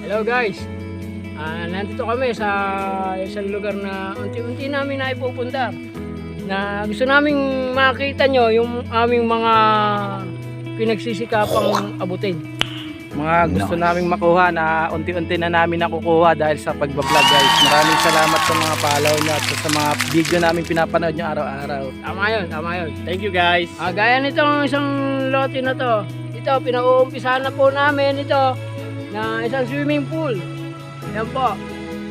Hello guys, nandito kami sa isang lugar na unti-unti namin na ipupunta. Na gusto naming makita nyo yung aming mga pinagsisikapang abutin. Mga gusto naming makuha na unti-unti na namin nakukuha dahil sa pagbablog guys. Maraming salamat sa mga follow nyo at sa mga video namin pinapanood nyo araw-araw. Tama yun. Thank you guys. Gaya nitong isang lote na to. Ito, pinauumpisahan na po namin ito na isang swimming pool. Yan po.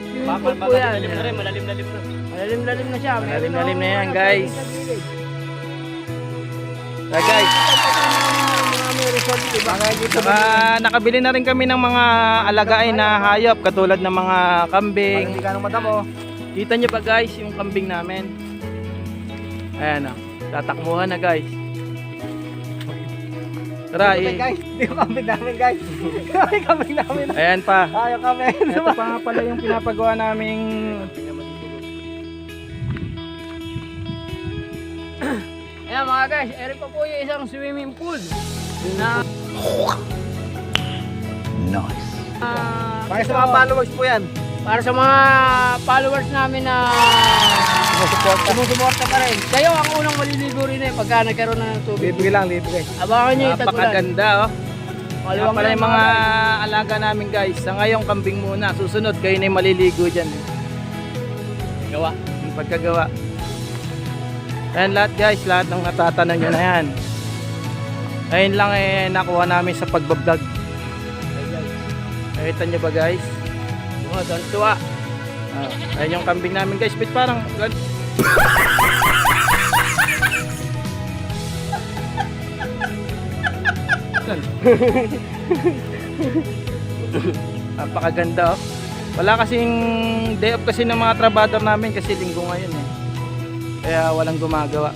Swimming pool po yan. Malalim-lalim na. Malalim-lalim na siya. Malalim-lalim na yan guys. So guys, nakabili na rin kami ng mga alagain na hayop katulad ng mga kambing. Hindi ka nang madamo. Kita nyo ba guys yung kambing namin? Ayan o, tatakbuhan na guys. Tara Guys, hindi ko kambing namin guys. Kambing namin. Ayan pa. Ayaw kami. Ito pa nga pala yung pinapagawa naming Ayan mga guys, eri pa po yung isang swimming pool na Nice. Para sa mga followers po yan. para sa mga followers namin na sumusuporta pa rin. Kayo ang unang maliligo rin pagka nagkaroon na ng tubig. Libre lang, libre. Abangan nyo yung tagulan. napakaganda oh. Kaya Maluwang pala na yung mga alaga namin guys. Sa ngayong kambing muna. Susunod kayo na yung maliligo dyan. gawa. Yung pagkagawa. Ayan lahat guys. Lahat ng natatanong nyo na yan. Ayun lang nakuha namin sa pagbablog. Nakita nyo ba guys? Tuwa. Ayun yung kambing namin guys. But parang napakaganda oh. Wala kasing day off kasi ng mga trabador namin kasi linggo ngayon eh. Kaya walang gumagawa.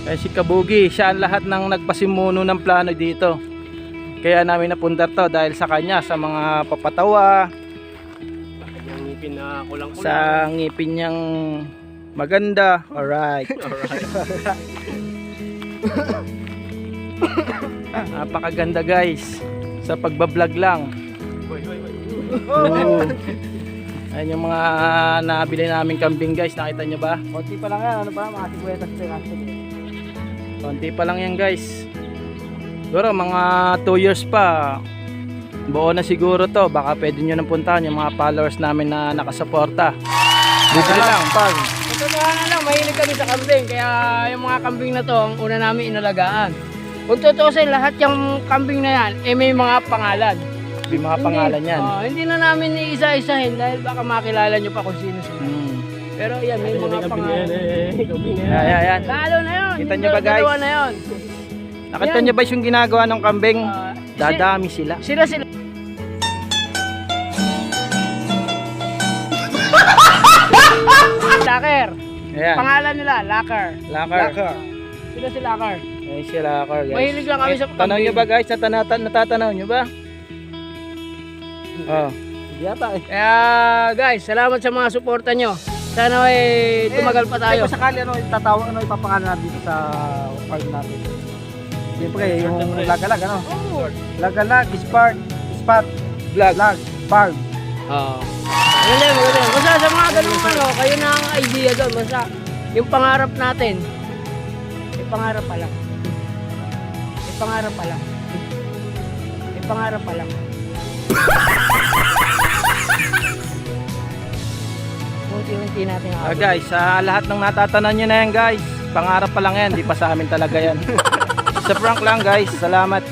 Kaya si Kabugi, siya ang lahat ng nagpasimuno ng plano dito. Kaya namin napunta to dahil sa kanya, sa mga papatawa, Yung ngipin na kulang-kulang. sa ngipin niyang maganda. Alright. Napakaganda guys. Sa pagbablog lang. Oo. Ayan yung mga nabili namin kambing guys. Nakita nyo ba? Konti pa lang yan. Ano pa? Mga 50 pesos. Konti pa lang yan guys. Siguro mga 2 years pa. Buo na siguro to. Baka pwede nyo nang puntahan yung mga followers namin na nakasuporta. Bibili lang. Totoo na lang, mahilig kami sa kambing. Kaya yung mga kambing na to, ang una namin inalagaan. Kung tutusin, lahat yung kambing na yan, may mga pangalan. May mga pangalan yan. Hindi na namin iisa-isahin dahil baka makilala nyo pa kung sino sila. Pero yan, may mga pangalan. Ayan. Lalo na yun. Kita yung nyo ba, guys? dalawa na yun. Nakita nyo ba yung ginagawa ng kambing? Dadami sila. Sila. Laker. Ayan. Pangalan nila, Laker. Lakar. Sila si Laker. Ayan si Lakar guys. Mahilig lang kami sa kambing. Tanaw nyo ba guys? Natatanaw nyo ba? Oh. Yata eh. Kaya guys, salamat sa mga suporta nyo. Sana tumagal pa tayo. Kung sakali itatawag, ipapangalan natin dito sa farm natin. Siyempre, yung lagalag, Lagalag, spot, vlog, farm. Oo. Magaling. Basta sa mga ganun kayo na ang idea doon. Basta yung pangarap natin, yung pangarap pa lang. Yung pangarap pa lang. Yung pangarap pa lang. Unti-unti natin Guys, sa lahat ng natatanaw nyo na yan guys, pangarap pa lang yan, di pa sa amin talaga yan. Sa prank lang guys, salamat.